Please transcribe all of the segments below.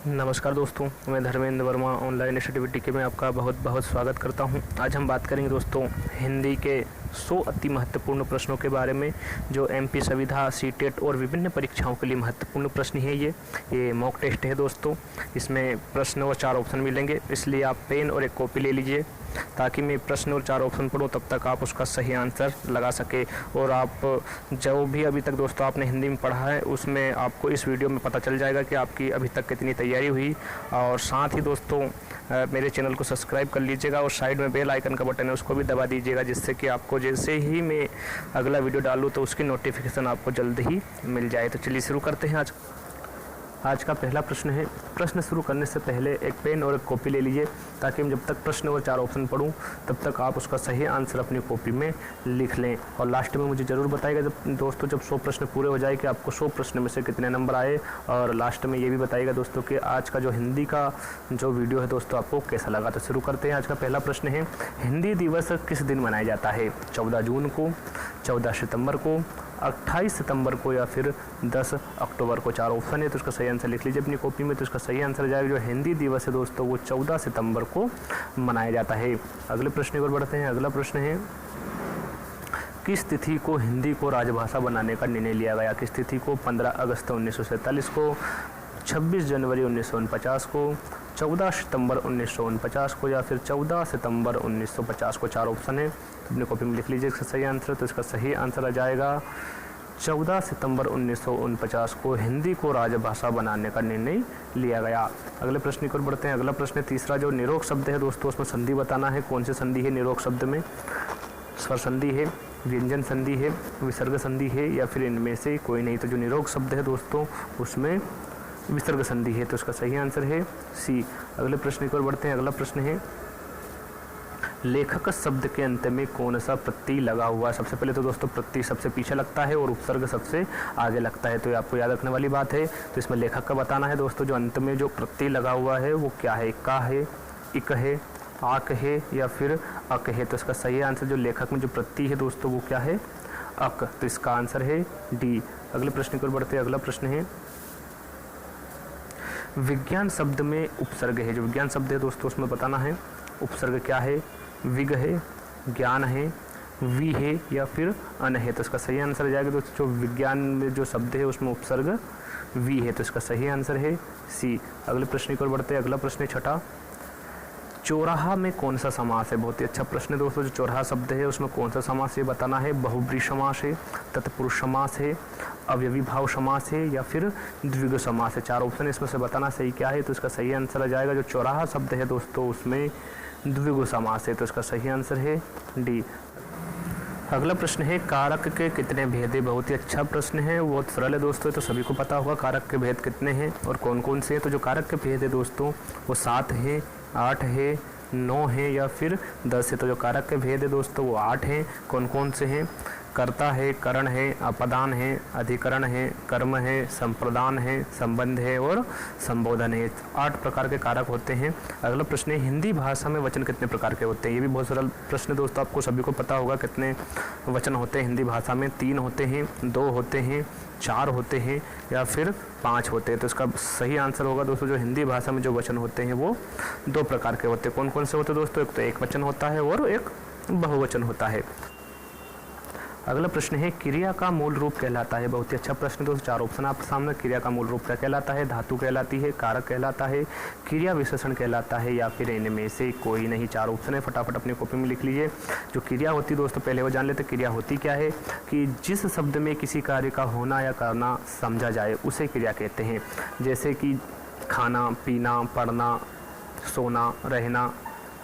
नमस्कार दोस्तों, मैं धर्मेंद्र वर्मा ऑनलाइन स्टडी में आपका बहुत बहुत स्वागत करता हूं। आज हम बात करेंगे दोस्तों हिंदी के 100 अति महत्वपूर्ण प्रश्नों के बारे में, जो एमपी संविधा, सीटेट और विभिन्न परीक्षाओं के लिए महत्वपूर्ण प्रश्न है। ये मॉक टेस्ट है दोस्तों। इसमें प्रश्न और 4 ऑप्शन मिलेंगे, इसलिए आप पेन और एक कॉपी ले लीजिए ताकि मैं प्रश्न और 4 ऑप्शन पढ़ूँ, तब तक आप उसका सही आंसर लगा सके। और आप जो भी अभी तक दोस्तों आपने हिंदी में पढ़ा है, उसमें आपको इस वीडियो में पता चल जाएगा कि आपकी अभी तक कितनी तैयारी हुई। और साथ ही दोस्तों मेरे चैनल को सब्सक्राइब कर लीजिएगा और साइड में बेल आइकन का बटन है, उसको भी दबा दीजिएगा, जिससे कि आपको जैसे ही मैं अगला वीडियो डालूँ तो उसकी नोटिफिकेशन आपको जल्द ही मिल जाए। तो चलिए शुरू करते हैं। आज का पहला प्रश्न है। प्रश्न शुरू करने से पहले एक पेन और एक कॉपी ले लीजिए ताकि मैं जब तक प्रश्न और 4 ऑप्शन पढ़ूं तब तक आप उसका सही आंसर अपनी कॉपी में लिख लें। और लास्ट में मुझे ज़रूर बताइएगा जब 100 प्रश्न पूरे हो जाए कि आपको 100 प्रश्न में से कितने नंबर आए। और लास्ट में ये भी बताइएगा दोस्तों कि आज का जो हिंदी का जो वीडियो है दोस्तों आपको कैसा लगा। तो शुरू करते हैं। आज का पहला प्रश्न है, हिंदी दिवस किस दिन मनाया जाता है? 14 जून को, 14 सितंबर को, 28 सितंबर को या फिर 10 अक्टूबर को। 4 ऑप्शन है, तो उसका सही आंसर लिख लीजिए अपनी कॉपी में। तो इसका सही आंसर जाएगा जो हिंदी दिवस है दोस्तों वो 14 सितंबर को मनाया जाता है। अगले प्रश्न की ओर बढ़ते हैं। अगला प्रश्न है, किस तिथि को हिंदी को राजभाषा बनाने का निर्णय लिया गया? किस तिथि को? 15 अगस्त 1947 को, 26 जनवरी 1949 को, 14 सितंबर 1949 को या फिर 14 सितंबर 1950 को। 4 ऑप्शन है, तो अपनी कॉपी में लिख लीजिए इसका सही आंसर। तो इसका सही आंसर आ जाएगा 14 सितंबर 1949 को हिंदी को राजभाषा बनाने का निर्णय लिया गया। अगले प्रश्न की ओर बढ़ते हैं। अगला प्रश्न तीसरा, जो निरोग शब्द है दोस्तों उसमें संधि बताना है। कौन सी संधि है निरोग शब्द में? स्वर संधि है, व्यंजन संधि है, विसर्ग संधि है या फिर इनमें से कोई नहीं। तो जो निरोग शब्द है दोस्तों उसमें विसर्ग संधि है, तो इसका सही आंसर है सी। अगले प्रश्न की ओर बढ़ते हैं। अगला प्रश्न है, लेखक शब्द के अंत में कौन सा प्रत्यय लगा हुआ है? सबसे पहले तो दोस्तों प्रत्यय सबसे पीछे लगता है और उपसर्ग सबसे आगे लगता है, तो ये आपको याद रखने वाली बात है। तो इसमें लेखक का बताना है दोस्तों जो अंत में जो प्रत्यय लगा हुआ है वो क्या है? का है, इक है, आक है या फिर अक है। तो इसका सही आंसर जो लेखक में जो प्रत्यय है दोस्तों वो क्या है? अक। तो इसका आंसर है डी। अगले प्रश्न की ओर बढ़ते हैं। अगला प्रश्न है, विज्ञान शब्द में उपसर्ग है। जो विज्ञान शब्द है दोस्तों उसमें बताना है उपसर्ग क्या है? विग है, ज्ञान है, वी है या फिर अन है। तो इसका सही आंसर जाएगा दोस्तों जो विज्ञान में जो शब्द है उसमें उपसर्ग वी है, तो इसका सही आंसर है सी। अगले प्रश्न की ओर बढ़ते हैं। अगला प्रश्न है छठा, चौराहा में कौन सा समास है? बहुत ही अच्छा प्रश्न है दोस्तों। जो चौराहा शब्द है उसमें कौन सा समास है बताना है। बहुब्री समास है, तत्पुरुष समास है, अवयवी भाव समास है या फिर द्विगु समास है। 4 ऑप्शन इसमें से बताना सही क्या है। तो इसका सही आंसर आ जाएगा जो चौराहा शब्द है दोस्तों उसमें द्विगु समास है, तो इसका सही आंसर है डी। अगला प्रश्न है, कारक के कितने भेद है? बहुत ही अच्छा प्रश्न है, बहुत सरल है दोस्तों, तो सभी को पता होगा कारक के भेद कितने हैं और कौन कौन से हैं। तो जो कारक के भेद है दोस्तों वो 7 है, 8 है, 9 है या फिर 10 है। तो जो कारक के भेद है दोस्तों वो 8 हैं। कौन कौन से हैं? कर्ता है, करण है, अपदान है, अधिकरण है, कर्म है, संप्रदान है, संबंध है और संबोधन है। 8 प्रकार के कारक होते हैं। अगला प्रश्न है, हिंदी भाषा में वचन कितने प्रकार के होते हैं? ये भी बहुत सरल प्रश्न दोस्तों, आपको सभी को पता होगा कितने वचन होते हैं हिंदी भाषा में। 3 होते हैं, 2 होते हैं, 4 होते हैं या फिर 5 होते हैं। तो इसका सही आंसर होगा दोस्तों जो हिंदी भाषा में जो वचन होते हैं वो 2 प्रकार के होते हैं। कौन कौन से होते हैं दोस्तों? एक तो एक वचन होता है और एक बहुवचन होता है। अगला प्रश्न है, क्रिया का मूल रूप कहलाता है? बहुत ही अच्छा प्रश्न दोस्तों। 4 ऑप्शन आपके सामने। क्रिया का मूल रूप क्या कहलाता है? धातु कहलाती है, कारक कहलाता है, क्रिया विशेषण कहलाता है या फिर इनमें से कोई नहीं। 4 ऑप्शन है, फटाफट अपनी कॉपी में लिख लीजिए। जो क्रिया होती है दोस्तों पहले वो जान लेते। क्रिया होती क्या है कि जिस शब्द में किसी कार्य का होना या करना समझा जाए उसे क्रिया कहते हैं। जैसे कि खाना, पीना, पढ़ना, सोना, रहना,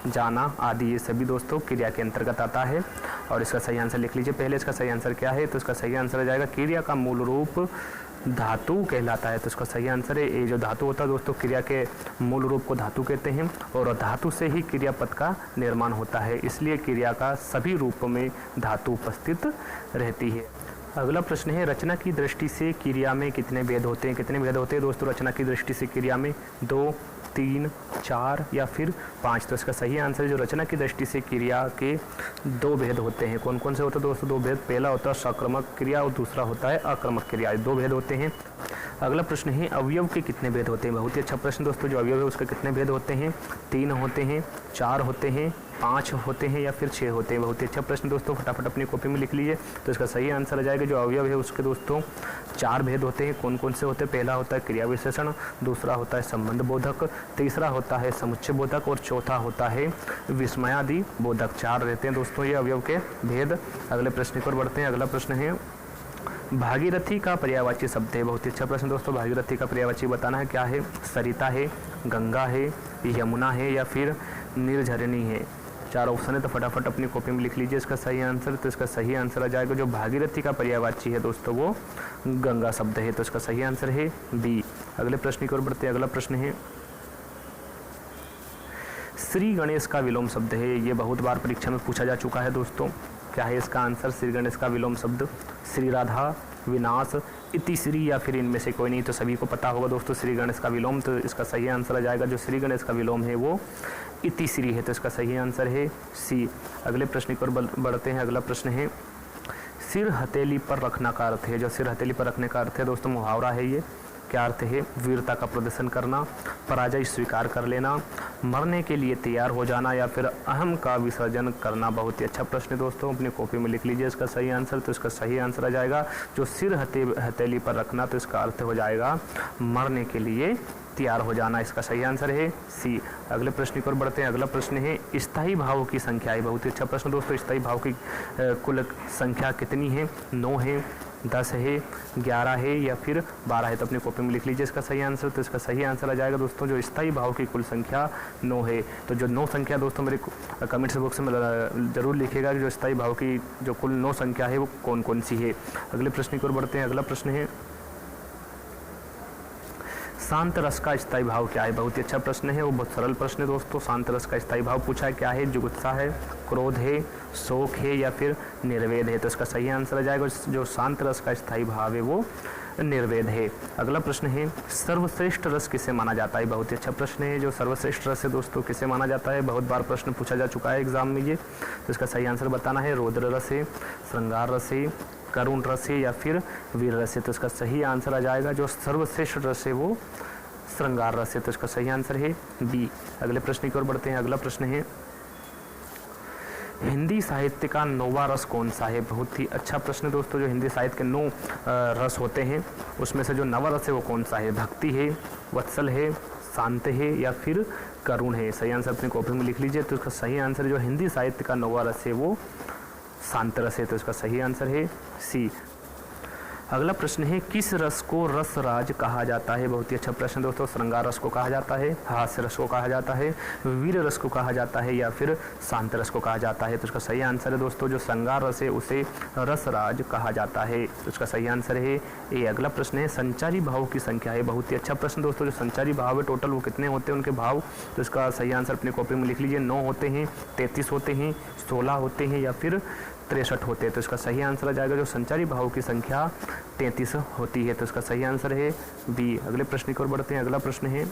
जाना आदि, ये सभी दोस्तों क्रिया के अंतर्गत आता है। और इसका सही आंसर लिख लीजिए पहले। इसका सही आंसर क्या है? तो इसका सही आंसर आ जाएगा क्रिया का मूल रूप धातु कहलाता है। तो इसका सही आंसर है ये। जो धातु होता है दोस्तों क्रिया के मूल रूप को धातु कहते हैं और धातु से ही क्रियापद का निर्माण होता है, इसलिए क्रिया का सभी रूपों में धातु उपस्थित रहती है। अगला प्रश्न है, रचना की दृष्टि से क्रिया में कितने भेद होते हैं? कितने भेद होते हैं दोस्तों रचना की दृष्टि से क्रिया में? 2, 3, 4 या फिर 5। तो इसका सही आंसर है जो रचना की दृष्टि से क्रिया के 2 भेद होते हैं। कौन कौन से होते हैं दोस्तों? 2 भेद। पहला होता है सक्रमक क्रिया और दूसरा होता है आक्रमक क्रिया। 2 भेद होते हैं। अगला प्रश्न है अवयव के कितने भेद होते हैं। बहुत ही अच्छा प्रश्न दोस्तों। जो अवयव है उसके कितने भेद होते हैं। 3 होते हैं, 4 होते हैं, 5 होते हैं या फिर 6 होते हैं। बहुत ही अच्छा प्रश्न दोस्तों, फटाफट अपनी कॉपी में लिख लीजिए। तो इसका सही आंसर आ जाएगा जो अवयव है उसके दोस्तों 4 भेद होते हैं। कौन कौन से होते हैं। पहला होता है क्रिया विशेषण, दूसरा होता है संबंध बोधक, तीसरा होता है समुच्चय बोधक और चौथा होता है विस्मयादि बोधक। 4 रहते हैं दोस्तों ये अवयव के भेद। अगले प्रश्न पर बढ़ते हैं। अगला प्रश्न है भागीरथी का पर्यायवाची शब्द है। बहुत ही अच्छा प्रश्न दोस्तों। भागीरथी का पर्यायवाची बताना है। क्या है। सरिता है, गंगा है, यमुना है या फिर निर्झरणी है। 4 ऑप्शन है, तो फटाफट अपनी कॉपी में लिख लीजिए इसका सही आंसर। तो इसका सही आंसर आ जाएगा जो भागीरथी का पर्यायवाची है दोस्तों वो गंगा शब्द है। तो इसका सही आंसर है बी। अगले प्रश्न की ओर बढ़ते हैं। अगला प्रश्न है श्री गणेश का विलोम शब्द है। ये बहुत बार परीक्षा में पूछा जा चुका है दोस्तों। क्या है इसका आंसर। श्री गणेश का विलोम शब्द श्री राधा, विनाश, इति श्री या फिर इनमें से कोई नहीं। तो सभी को पता होगा दोस्तों श्री गणेश का विलोम। तो इसका सही आंसर आ जाएगा जो श्री गणेश का विलोम है वो इति श्री है। तो इसका सही आंसर है सी। अगले प्रश्न की ओर बढ़ते हैं। अगला प्रश्न है सिर हथेली पर रखना का अर्थ है। जो सिर हथेली पर रखने का अर्थ है दोस्तों मुहावरा है ये। क्या अर्थ है। वीरता का प्रदर्शन करना, पराजय स्वीकार कर लेना, मरने के लिए तैयार हो जाना या फिर अहम का विसर्जन करना। बहुत ही अच्छा प्रश्न है दोस्तों, अपनी कॉपी में लिख लीजिए इसका सही आंसर। तो इसका सही आंसर आ जाएगा जो सिर हथेली पर रखना। तो इसका अर्थ हो जाएगा मरने के लिए तैयार हो जाना। इसका सही आंसर है सी। अगले प्रश्न की ओर बढ़ते हैं। अगला प्रश्न है स्थायी भावों की संख्या है। बहुत ही अच्छा प्रश्न दोस्तों। स्थायी भाव की कुल संख्या कितनी है। 9 है, 10 है, 11 है या फिर 12 है। तो अपनी कॉपी में लिख लीजिए इसका सही आंसर। तो इसका सही आंसर आ जाएगा दोस्तों जो स्थायी भाव की कुल संख्या 9 है। तो जो 9 संख्या दोस्तों मेरे कमेंट्स बॉक्स में जरूर लिखिएगा कि जो स्थायी भाव की जो कुल 9 संख्या है वो कौन कौन सी है। अगले प्रश्न की ओर बढ़ते हैं। अगला प्रश्न है शांत रस का स्थायी भाव क्या है। बहुत ही अच्छा प्रश्न है, वो बहुत सरल प्रश्न है दोस्तों। शांत रस का स्थायी भाव पूछा है। क्या है। जुगुप्सा है, क्रोध है, शोक है या फिर निर्वेद है। तो इसका सही आंसर आ जाएगा जो शांत रस का स्थायी भाव है वो निर्वेद है। अगला प्रश्न है सर्वश्रेष्ठ रस किसे माना जाता है। बहुत ही अच्छा प्रश्न है। जो सर्वश्रेष्ठ रस है दोस्तों किसे माना जाता है। बहुत बार प्रश्न पूछा जा चुका है एग्जाम में ये। तो इसका सही आंसर बताना है। रौद्र रस है, श्रृंगार रस है, करुण रस है या फिर वीर रस है। तो इसका सही आंसर आ जाएगा जो सर्वश्रेष्ठ रस है वो श्रृंगार रस है। तो इसका सही आंसर है बी। अगले प्रश्न की ओर बढ़ते हैं। अगला प्रश्न है हिंदी साहित्य का 9वां रस कौन सा है। बहुत ही अच्छा प्रश्न दोस्तों। जो हिंदी साहित्य के 9 रस होते हैं उसमें से जो 9वां रस है वो कौन सा है। भक्ति है, वत्सल है, शांत है या फिर करुण है। सही आंसर अपनी कॉपी में लिख लीजिए। तो इसका सही आंसर जो हिंदी साहित्य का 9वां रस है वो शांत रस है। तो इसका सही आंसर है सी। अगला प्रश्न है किस रस को रसराज कहा जाता है। बहुत ही अच्छा प्रश्न दोस्तों। श्रृंगार रस को कहा जाता है, हास्य रस को कहा जाता है, वीर रस को कहा जाता है या फिर शांत रस को कहा जाता है। तो इसका सही आंसर है दोस्तों जो श्रृंगार रस है उसे रसराज कहा जाता है। तो इसका सही आंसर है ए। अगला प्रश्न है संचारी भाव की संख्या है। बहुत ही अच्छा प्रश्न दोस्तों। जो संचारी भाव है टोटल वो कितने होते हैं उनके भाव। तो इसका सही आंसर अपनी कॉपी में लिख लीजिए। 9 होते हैं, 33 होते हैं, 16 होते हैं या फिर 63 होते हैं। तो इसका सही आंसर आ जाएगा जो संचारी भाव की संख्या 33 होती है। तो इसका सही आंसर है बी। अगले प्रश्न की ओर बढ़ते हैं। अगला प्रश्न है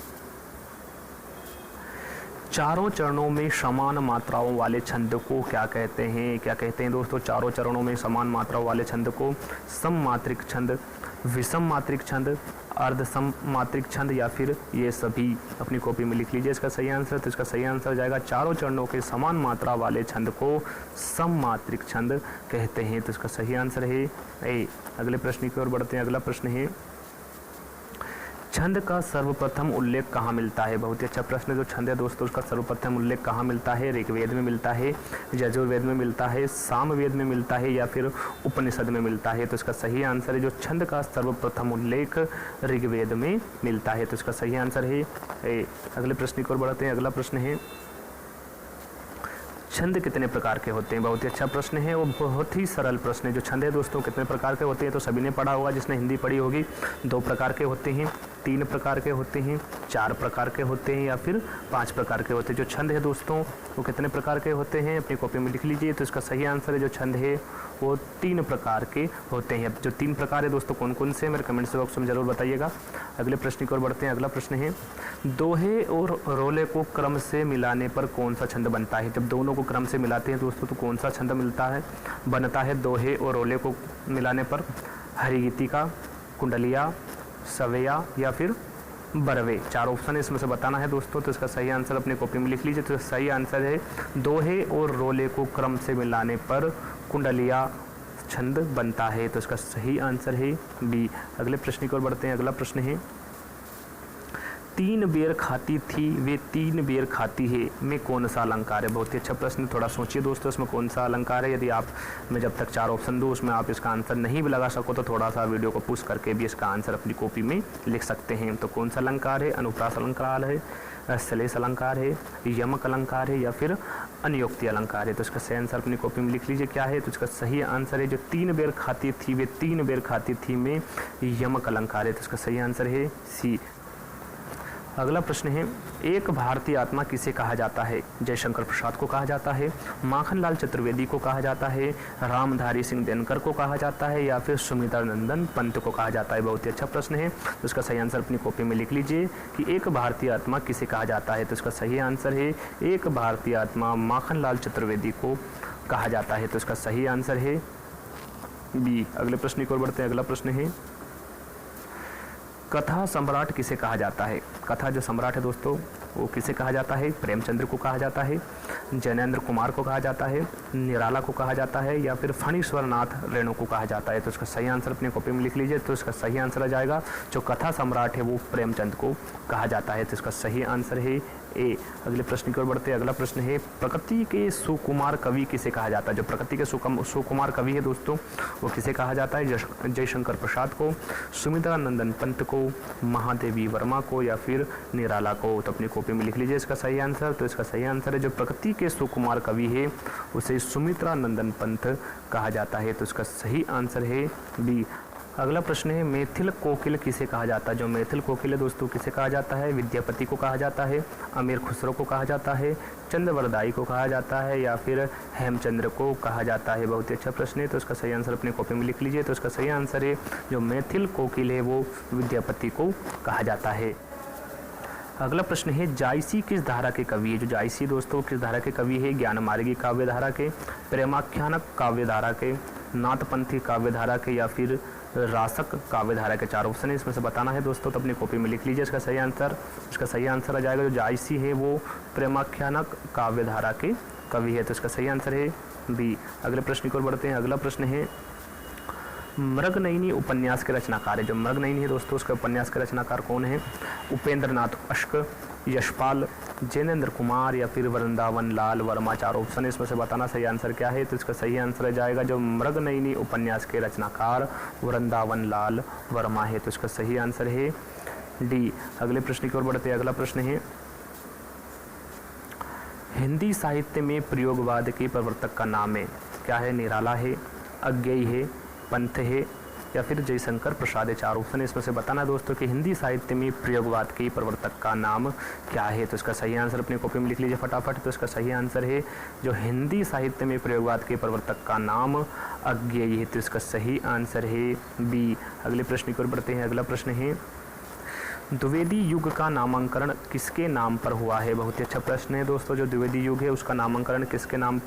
चारों चरणों में समान मात्राओं वाले छंद को क्या कहते हैं। क्या कहते हैं दोस्तों। चारों चरणों में समान मात्राओं वाले छंद को सममात्रिक छंद, विषम मात्रिक छंद, अर्ध सममात्रिक छंद या फिर ये सभी। अपनी कॉपी में लिख लीजिए इसका सही आंसर। तो इसका सही आंसर जाएगा चारों चरणों के समान मात्रा वाले छंद को सममात्रिक छंद कहते हैं। तो इसका सही आंसर है ए। अगले प्रश्न की ओर बढ़ते हैं। अगला प्रश्न है छंद का सर्वप्रथम उल्लेख कहाँ मिलता है। बहुत ही अच्छा प्रश्न है। जो छंद है दोस्तों उसका सर्वप्रथम उल्लेख कहाँ मिलता है। ऋग्वेद में मिलता है, यजुर्वेद में मिलता है, सामवेद में मिलता है या फिर उपनिषद में मिलता है। तो इसका सही आंसर है जो छंद का सर्वप्रथम उल्लेख ऋग्वेद में मिलता है। तो इसका सही आंसर है ए। अगले प्रश्न की ओर बढ़ते हैं। अगला प्रश्न है छंद कितने प्रकार के होते हैं। बहुत ही अच्छा प्रश्न है, वो बहुत ही सरल प्रश्न है। जो छंद है दोस्तों कितने प्रकार के होते हैं तो सभी ने पढ़ा होगा जिसने हिंदी पढ़ी होगी। 2 प्रकार के होते हैं, 3 प्रकार के होते हैं, 4 प्रकार के होते हैं या फिर 5 प्रकार के होते हैं। जो छंद है दोस्तों वो कितने प्रकार के होते हैं अपनी कॉपी में लिख लीजिए। तो इसका सही आंसर है जो छंद है वो 3 प्रकार के होते हैं। जो 3 प्रकार है दोस्तों कौन कौन से मेरे कमेंट्स बॉक्स में जरूर बताइएगा। अगले प्रश्न की ओर बढ़ते हैं। अगला प्रश्न है दोहे और रोले को क्रम से मिलाने पर कौन सा छंद बनता है। जब दोनों को क्रम से मिलाते हैं दोस्तों तो कौन सा छंद मिलता है बनता है। दोहे और रोले को मिलाने पर हरिगीति का, कुंडलिया, सवेया या फिर बरवे। 4 ऑप्शन है, इसमें से बताना है दोस्तों। तो इसका सही आंसर अपनी कॉपी में लिख लीजिए। तो सही आंसर है दोहे और रोले को क्रम से मिलाने पर कुंडलिया छंद बनता है। तो इसका सही आंसर है बी। अगले प्रश्न की ओर बढ़ते हैं। अगला प्रश्न है 3 बेर खाती थी वे 3 बेर खाती है में कौन सा अलंकार है। बहुत ही अच्छा प्रश्न, थोड़ा सोचिए दोस्तों इसमें कौन सा अलंकार है। यदि आप मैं जब तक 4 ऑप्शन दूँ उसमें आप इसका आंसर नहीं भी लगा सको तो थोड़ा सा वीडियो को पुश करके भी इसका आंसर अपनी कॉपी में लिख सकते हैं। तो कौन सा अलंकार है, अनुप्रास अलंकार है, श्लेष अलंकार है, यमक अलंकार है या फिर अनियोक्ति अलंकार है। तो इसका सही आंसर अपनी कॉपी में लिख लीजिए क्या है। तो इसका सही आंसर है जो 3 बेर खाती थी वे 3 बेर खाती थी में यमक अलंकार है। तो इसका सही आंसर है सी। अगला प्रश्न है एक भारतीय आत्मा किसे कहा जाता है। जयशंकर प्रसाद को कहा जाता है, माखनलाल चतुर्वेदी को कहा जाता है, रामधारी सिंह दिनकर को कहा जाता है या फिर सुमित्रानंदन पंत को कहा जाता है। बहुत ही अच्छा प्रश्न है। तो इसका सही आंसर अपनी कॉपी में लिख लीजिए कि एक भारतीय आत्मा किसे कहा जाता है। तो इसका सही आंसर है एक भारतीय आत्मा माखनलाल चतुर्वेदी को कहा जाता है। तो इसका सही आंसर है बी। अगले प्रश्न की ओर बढ़ते हैं। अगला प्रश्न है कथा सम्राट किसे कहा जाता है। कथा जो सम्राट है दोस्तों वो किसे कहा जाता है। प्रेमचंद्र को कहा जाता है, जैनेन्द्र कुमार को कहा जाता है, निराला को कहा जाता है या फिर फणीश्वर नाथ रेणु को कहा जाता है। तो इसका सही आंसर अपनी कॉपी में लिख लीजिए। तो इसका सही आंसर आ जाएगा जो कथा सम्राट है वो प्रेमचंद को कहा जाता है। तो इसका सही आंसर है ए। अगले प्रश्न की ओर बढ़ते हैं। अगला प्रश्न है प्रकृति के सुकुमार कवि किसे कहा जाता है। जो प्रकृति के सुकुमार कवि है दोस्तों वो किसे कहा जाता है। जयशंकर प्रसाद को, सुमित्रानंदन पंत को, महादेवी वर्मा को या फिर निराला को। तो अपनी कॉपी में लिख लीजिए इसका सही आंसर। तो इसका सही आंसर है जो प्रकृति के सुकुमार कवि है उसे सुमित्रानंदन पंत कहा जाता है। तो इसका सही आंसर है बी। अगला प्रश्न है मैथिल कोकिल किसे कहा जाता है। जो मैथिल कोकिल है दोस्तों किसे कहा जाता है। विद्यापति को कहा जाता है, अमीर खुसरो को कहा जाता है, चंद्रवरदाई को कहा जाता है या फिर हेमचंद्र को कहा जाता है। बहुत ही अच्छा प्रश्न है। तो इसका सही आंसर अपनी कॉपी में लिख लीजिए। तो इसका सही आंसर है जो मैथिल कोकिल है वो विद्यापति को कहा जाता है। अगला प्रश्न है जायसी किस धारा के कवि है। जो जायसी दोस्तों किस धारा के कवि है। ज्ञानमार्गी काव्य धारा के, प्रेमाख्यानक काव्य धारा के, नाथपंथी काव्य धारा के या फिर रासक काव्य धारा के। 4 ऑप्शन है, इसमें से बताना है दोस्तों। तो अपनी कॉपी में लिख लीजिए इसका सही आंसर। इसका सही आंसर आ जाएगा जो जायसी है वो प्रेमाख्यानक काव्य धारा के कवि है। तो इसका सही आंसर है बी। अगले प्रश्न की ओर बढ़ते हैं। अगला प्रश्न है मृगनयनी उपन्यास के रचनाकार है। जो मृगनयनी है दोस्तों उसके उपन्यास के रचनाकार कौन है। उपेंद्र नाथ अश्क, यशपाल, जैनेन्द्र कुमार या फिर वृंदावन लाल वर्मा। 4 ऑप्शन है, इसमें से बताना सही आंसर क्या है। तो इसका सही आंसर आ जाएगा जो मृगनयनी उपन्यास के रचनाकार वृंदावन लाल वर्मा है। तो इसका सही आंसर है डी। अगले प्रश्न की ओर बढ़ते हैं। अगला प्रश्न है हिंदी साहित्य में प्रयोगवाद के प्रवर्तक का नाम है। क्या है। निराला है, अज्ञेय है, पंत है या फिर जयशंकर प्रसाद है। 4 ऑप्शन है, इसमें से बताना दोस्तों कि हिंदी साहित्य में प्रयोगवाद के प्रवर्तक का नाम क्या है। तो इसका सही आंसर अपनी कॉपी में लिख लीजिए फटाफट। तो इसका सही आंसर है जो हिंदी साहित्य में प्रयोगवाद के प्रवर्तक का नाम अज्ञेय है। तो इसका सही आंसर है बी। अगले प्रश्न की ओर बढ़ते हैं। अगला प्रश्न है द्विवेदी युग का नामांकरण किसके नाम पर हुआ है। बहुत ही अच्छा प्रश्न है दोस्तों। जो द्विवेदी युग है उसका नामांकरण किसके नाम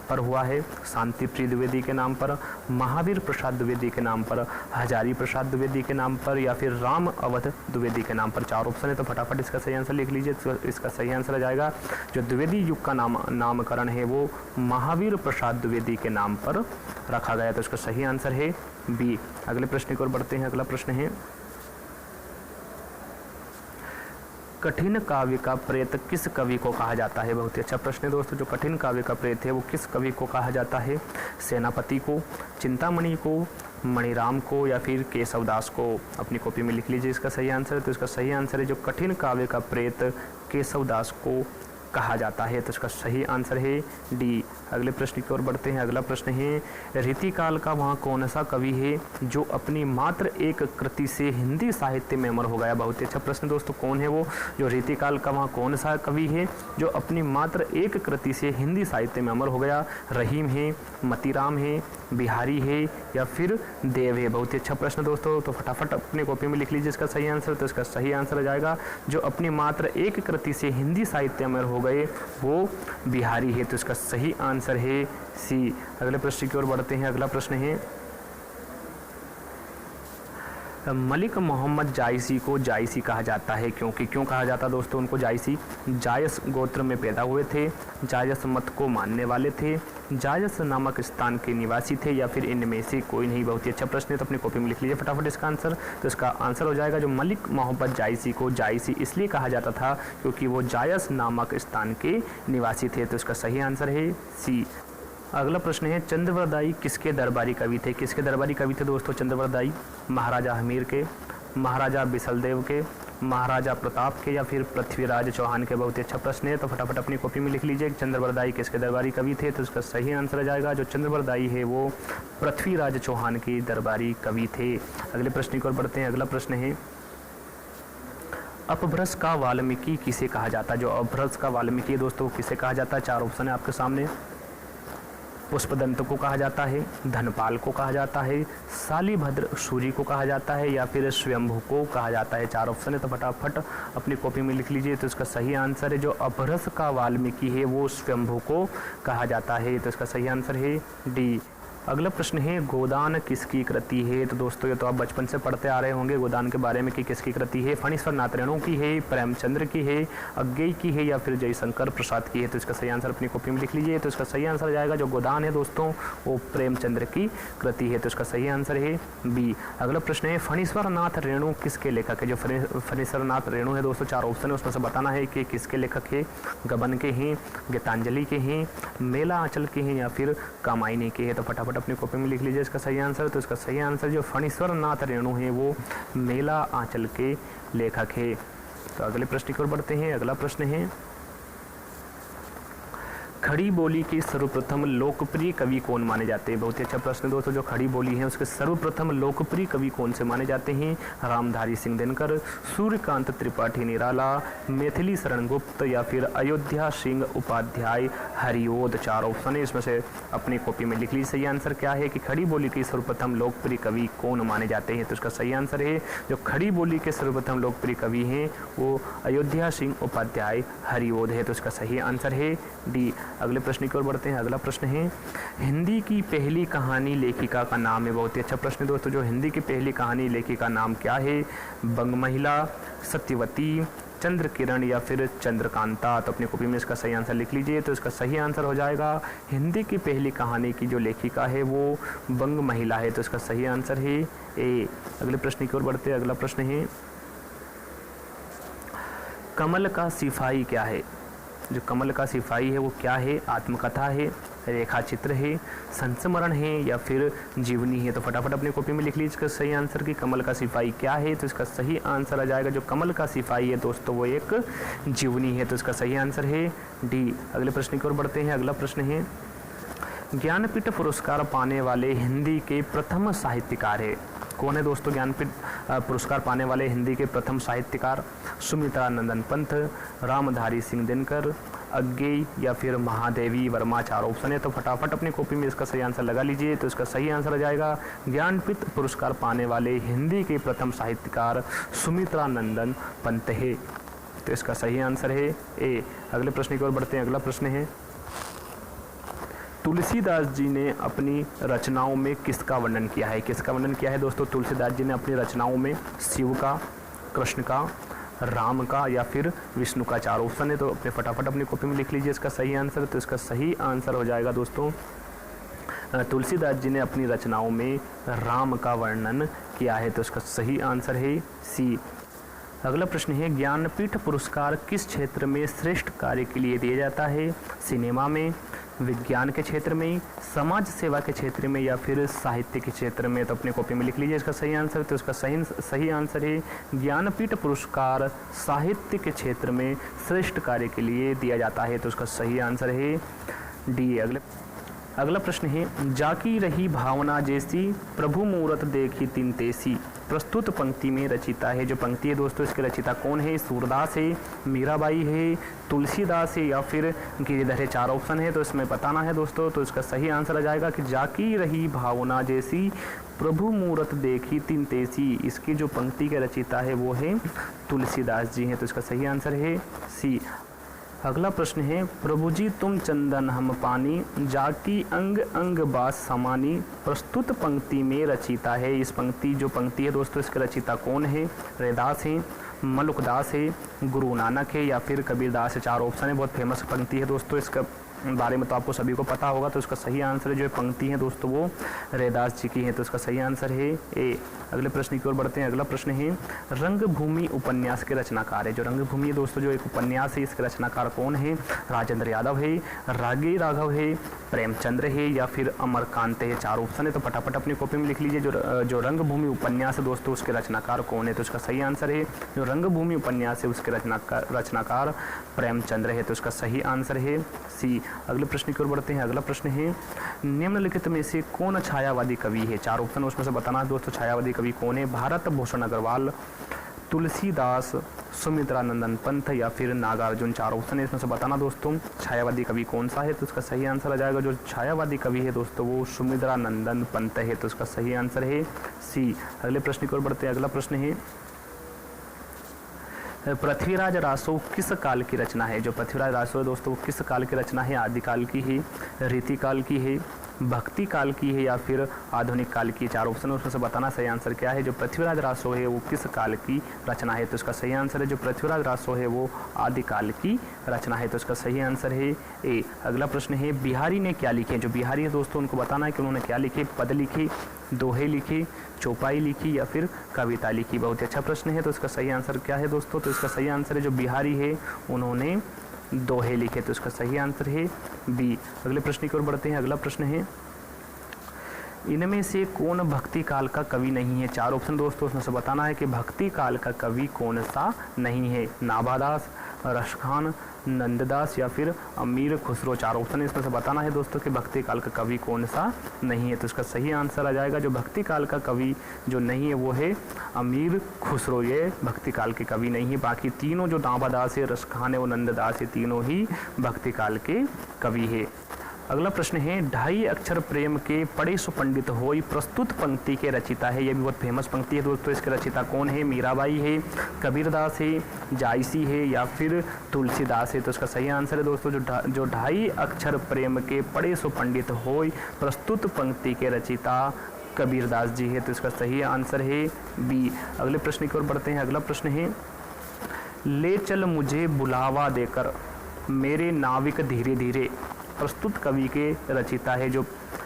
पर हुआ है। शांति प्रिय द्विवेदी के नाम पर, महावीर प्रसाद द्विवेदी के नाम पर, हजारी प्रसाद द्विवेदी के नाम पर या फिर राम अवध द्विवेदी के नाम पर। 4 ऑप्शन है, तो फटाफट इसका सही आंसर लिख लीजिए। तो इसका सही आंसर आ जाएगा जो द्विवेदी युग का नामकरण है वो महावीर प्रसाद द्विवेदी के नाम पर रखा गया। तो इसका सही आंसर है बी। अगले प्रश्न की ओर बढ़ते हैं। अगला प्रश्न है कठिन काव्य का प्रेत किस कवि को कहा जाता है। बहुत ही अच्छा प्रश्न है दोस्तों। जो कठिन काव्य का प्रेत है वो किस कवि को कहा जाता है। सेनापति को, चिंतामणि को, मणिराम को या फिर केशवदास को। अपनी कॉपी में लिख लीजिए इसका सही आंसर। तो इसका सही आंसर है जो कठिन काव्य का प्रेत केशवदास को कहा जाता है। तो इसका सही आंसर है डी। अगले प्रश्न की ओर बढ़ते हैं। अगला प्रश्न है रीतिकाल का वहाँ कौन सा कवि है जो अपनी मात्र एक कृति से हिंदी साहित्य में अमर हो गया। बहुत ही अच्छा प्रश्न दोस्तों। कौन है वो जो रीतिकाल का वहाँ कौन सा कवि है जो अपनी मात्र एक कृति से हिंदी साहित्य में अमर हो गया। रहीम है, मतीराम है, बिहारी है या फिर देव है। बहुत ही अच्छा प्रश्न दोस्तों। तो फटाफट अपनी कॉपी में लिख लीजिए इसका सही आंसर। तो इसका सही आंसर आ जाएगा जो अपनी मात्र एक कृति से हिंदी साहित्य में अमर हो गए वो बिहारी है। तो इसका सही आंसर है सी। अगले प्रश्न की ओर बढ़ते हैं। अगला प्रश्न है मलिक मोहम्मद जायसी को जायसी कहा जाता है क्योंकि क्यों कहा जाता है दोस्तों उनको जायसी? जायस गोत्र में पैदा हुए थे, जायस मत को मानने वाले थे, जायस नामक स्थान के निवासी थे, या फिर इनमें से कोई नहीं। बहुत ही अच्छा प्रश्न है, तो अपनी कॉपी में लिख लीजिए फटाफट इसका आंसर। तो इसका आंसर हो जाएगा जो मलिक मोहम्मद जायसी को जायसी इसलिए कहा जाता था क्योंकि वो जायस नामक स्थान के निवासी थे। तो इसका सही आंसर है सी। अगला प्रश्न है चंद्रवरदाई किसके दरबारी कवि थे? किसके दरबारी कवि थे दोस्तों चंद्रवरदाई? महाराजा हमीर के, महाराजा बिसलदेव के, महाराजा प्रताप के, या फिर पृथ्वीराज चौहान के? बहुत ही अच्छा प्रश्न है, तो फटाफट अपनी कॉपी में लिख लीजिए चंद्रवरदाई किसके दरबारी कवि थे। तो इसका सही आंसर आ जाएगा जो चंद्रवरदाई है वो पृथ्वीराज चौहान के दरबारी कवि थे। अगले प्रश्न की ओर बढ़ते हैं। अगला प्रश्न है अपभ्रंश का वाल्मीकि किसे कहा जाता है? जो अपभ्रंश का वाल्मीकि दोस्तों किसे कहा जाता है? 4 ऑप्शन है आपके सामने। पुष्पदंत को कहा जाता है, धनपाल को कहा जाता है, शालिभद्र सूरी को कहा जाता है, या फिर स्वयंभू को कहा जाता है। 4 ऑप्शन है, तो फटाफट अपनी कॉपी में लिख लीजिए। तो इसका सही आंसर है जो अपभ्रंश का वाल्मीकि है वो स्वयंभू को कहा जाता है। तो इसका सही आंसर है डी। अगला प्रश्न है गोदान किसकी कृति है? तो दोस्तों ये तो आप बचपन से पढ़ते आ रहे होंगे गोदान के बारे में कि किसकी कृति है। फणीश्वर नाथ रेणु की है, प्रेमचंद्र की है, अज्ञेय की है, या फिर जयशंकर प्रसाद की है। तो इसका सही आंसर अपनी कॉपी में लिख लीजिए। तो इसका सही आंसर जाएगा जो गोदान है दोस्तों वो प्रेमचंद्र की कृति है। तो इसका सही आंसर है बी। अगला प्रश्न है फणीश्वर नाथ रेणु किसके लेखक है? जो फणीश्वर नाथ रेणु है दोस्तों 4 ऑप्शन है, उसमें से बताना है कि किसके लेखक है। गबन के हैं, गीतांजलि के हैं, मेला आंचल के हैं, या फिर कामायनी के हैं। तो फटाफट अपनी कॉपी में लिख लीजिए इसका सही आंसर। तो इसका सही आंसर जो फणीश्वर नाथ रेणु है वो मेला आंचल के लेखक है। तो अगले प्रश्न की ओर बढ़ते हैं। अगला प्रश्न है खड़ी बोली के सर्वप्रथम लोकप्रिय कवि कौन माने जाते हैं? बहुत ही अच्छा प्रश्न दोस्तों। जो खड़ी बोली है उसके सर्वप्रथम लोकप्रिय कवि कौन से माने जाते हैं? रामधारी सिंह दिनकर, सूर्यकांत त्रिपाठी निराला, मैथिली शरण गुप्त, या फिर अयोध्या सिंह उपाध्याय हरिओद। 4 ऑप्शन है, इसमें से अपनी कॉपी में लिख लीजिए सही आंसर क्या है कि खड़ी बोली के सर्वप्रथम लोकप्रिय कवि कौन माने जाते हैं। तो इसका सही आंसर है जो खड़ी बोली के सर्वप्रथम लोकप्रिय कवि हैं वो अयोध्या सिंह उपाध्याय हरिओद है। तो इसका सही आंसर है डी। अगले प्रश्न की ओर बढ़ते हैं। अगला प्रश्न है हिंदी की पहली कहानी लेखिका का नाम है? बहुत ही अच्छा प्रश्न दोस्तों। जो हिंदी की पहली कहानी लेखिका नाम क्या है? बंग महिला, सत्यवती, चंद्र किरण, या फिर चंद्रकांता। तो अपनी कॉपी में इसका सही आंसर लिख लीजिए। तो इसका सही आंसर हो जाएगा हिंदी की पहली कहानी की जो लेखिका है वो बंग महिला है। तो इसका सही आंसर है ए। अगले प्रश्न की ओर बढ़ते हैं। अगला प्रश्न है कमल का सिपाही क्या है? जो कमल का सिपाही है वो क्या है? आत्मकथा है, रेखा चित्र है, संस्मरण है, या फिर जीवनी है। तो फटाफट अपनी कॉपी में लिख लीजिए इसका सही आंसर कि कमल का सिपाही क्या है। तो इसका सही आंसर आ जाएगा जो कमल का सिपाही है दोस्तों वो एक जीवनी है। तो इसका सही आंसर है डी। अगले प्रश्न की ओर बढ़ते हैं। अगला प्रश्न है ज्ञानपीठ पुरस्कार पाने वाले हिंदी के प्रथम साहित्यकार है? कौन है दोस्तों ज्ञानपीठ पुरस्कार पाने वाले हिंदी के प्रथम साहित्यकार? सुमित्रा नंदन पंत, रामधारी सिंह दिनकर, अज्ञेय, या फिर महादेवी वर्मा। 4 ऑप्शन है, तो फटाफट अपनी कॉपी में इसका सही आंसर लगा लीजिए। तो इसका सही आंसर आ जाएगा ज्ञानपीठ पुरस्कार पाने वाले हिंदी के प्रथम साहित्यकार सुमित्रा नंदन पंत है। तो इसका सही आंसर है ए। अगले प्रश्न की ओर बढ़ते हैं। अगला प्रश्न है तुलसीदास जी ने अपनी रचनाओं में किसका वर्णन किया है? किसका वर्णन किया है दोस्तों तुलसीदास जी ने अपनी रचनाओं में? शिव का, कृष्ण का, राम का, या फिर विष्णु का। 4 ऑप्शन है, तो अपने फटाफट अपनी कॉपी में लिख लीजिए इसका सही आंसर। तो इसका सही आंसर हो जाएगा दोस्तों तुलसीदास जी ने अपनी रचनाओं में राम का वर्णन किया है। तो इसका सही आंसर है सी। अगला प्रश्न है ज्ञानपीठ पुरस्कार किस क्षेत्र में श्रेष्ठ कार्य के लिए दिया जाता है? सिनेमा में, विज्ञान के क्षेत्र में, समाज सेवा के क्षेत्र में, या फिर साहित्य के क्षेत्र में। तो अपने कॉपी में लिख लीजिए इसका सही आंसर। तो इसका सही आंसर है ज्ञानपीठ पुरस्कार साहित्य के क्षेत्र में श्रेष्ठ कार्य के लिए दिया जाता है। तो उसका सही आंसर है डी। अगला प्रश्न है जाकी रही भावना जैसी प्रभु मूरत देखी तिन तेसी प्रस्तुत पंक्ति में रचिता है? जो पंक्ति है दोस्तों इसके रचिता कौन है? सूरदास है, मीराबाई है, तुलसीदास है, या फिर गिरिधर है। 4 ऑप्शन है, तो इसमें बताना है दोस्तों। तो इसका सही आंसर आ जाएगा कि जाकी रही भावना जैसी प्रभु मूरत देखी तिन तेसी। इसकी जो पंक्ति के रचिता है वो है तुलसीदास जी हैं। तो इसका सही आंसर है सी। अगला प्रश्न है, प्रभु जी तुम चंदन हम पानी, जाकी अंग अंग बास समानी, प्रस्तुत पंक्ति में रचिता है। इस पंक्ति जो पंक्ति है दोस्तों, इसके रचिता कौन है? रैदास है, मलुकदास है, गुरु नानक है या फिर कबीरदास है। 4 ऑप्शन है, बहुत फेमस पंक्ति है दोस्तों, इसका बारे में तो आपको सभी को पता होगा। तो इसका सही आंसर जो पंक्ति है दोस्तों वो रैदास जी की है, तो इसका सही आंसर है ए। अगले प्रश्न की ओर बढ़ते हैं। अगला प्रश्न है, रंगभूमि उपन्यास के रचनाकार है। जो रंगभूमि है दोस्तों, जो एक उपन्यास है, इसके रचनाकार कौन है? राजेंद्र यादव है, रागी राघव है, प्रेमचंद्र है या फिर अमरकांत है। 4 ऑप्शन है, तो फटाफट अपनी कॉपी में लिख लीजिए। जो रंगभूमि उपन्यास है दोस्तों, उसके रचनाकार कौन है? तो इसका सही आंसर है, जो रंगभूमि उपन्यास है उसके रचनाकार प्रेमचंद्र है, तो इसका सही आंसर है सी। अगले प्रश्न की ओर बढ़ते हैं। अगला प्रश्न है, निम्नलिखित में से कौन छायावादी कवि है? 4 ऑप्शन उसमें से बताना है दोस्तों, छायावादी कवि कौन है? भारत भूषण अग्रवाल, तुलसीदास, सुमित्रानंदन पंत या फिर नागार्जुन। 4 ऑप्शन है, इसमें से बताना दोस्तों छायावादी कवि कौन सा है। तो इसका सही आंसर आ जाएगा, जो छायावादी कवि है दोस्तों वो सुमित्रानंदन पंत है, तो इसका सही आंसर है सी। अगले प्रश्न की ओर बढ़ते हैं। अगला प्रश्न है, पृथ्वीराज रासो किस काल की रचना है? जो पृथ्वीराज रासो है दोस्तों, वो किस काल की रचना है? आदिकाल की है, रीतिकाल की है, भक्ति काल की है या फिर आधुनिक काल की। 4 ऑप्शन उसमें से बताना सही आंसर क्या है। जो पृथ्वीराज रासो है वो किस काल की रचना है? तो इसका सही आंसर है, जो पृथ्वीराज रासो है वो आदिकाल की रचना है, तो इसका सही आंसर है ए। अगला प्रश्न है, बिहारी ने क्या लिखे? जो बिहारी है दोस्तों, उनको बताना है कि उन्होंने क्या लिखे। पद लिखे, दोहे लिखे, चौपाई लिखी या फिर कविता लिखी। बहुत ही अच्छा प्रश्न है, तो इसका सही आंसर क्या है दोस्तों? तो इसका सही आंसर है, जो बिहारी है उन्होंने दोहे लिखे, तो इसका सही आंसर है बी। अगले प्रश्न की ओर बढ़ते हैं। अगला प्रश्न है, इनमें से कौन भक्ति काल का कवि नहीं है? 4 ऑप्शन दोस्तों, उसमें से बताना है कि भक्ति काल का कवि कौन सा नहीं है। नाभादास, रसखान, नंददास या फिर अमीर खुसरो। 4 ऑप्शन इसमें से बताना है दोस्तों कि भक्ति काल का कवि कौन सा नहीं है। तो इसका सही आंसर आ जाएगा, जो भक्ति काल का कवि जो नहीं है वो है अमीर खुसरो, ये भक्ति काल के कवि नहीं है। बाकी तीनों जो नाभादास है, रसखान है, वो नंददास है, तीनों ही भक्ति काल के कवि है। अगला प्रश्न है, 2.5 अक्षर प्रेम के पढ़े सो पंडित होई, प्रस्तुत पंक्ति के रचिता है। ये भी बहुत फेमस पंक्ति है दोस्तों, इसके रचिता कौन है? मीराबाई है, कबीरदास है, जायसी है या फिर तुलसीदास है। तो इसका सही आंसर है दोस्तों, जो 2.5 अक्षर प्रेम के पढ़े सो पंडित होई, प्रस्तुत पंक्ति के रचिता कबीरदास जी है, तो इसका सही आंसर है बी। अगले प्रश्न की ओर बढ़ते हैं। अगला प्रश्न है, ले चल मुझे बुलावा देकर मेरे नाविक धीरे धीरे, प्रस्तुत कवि के रचिता है।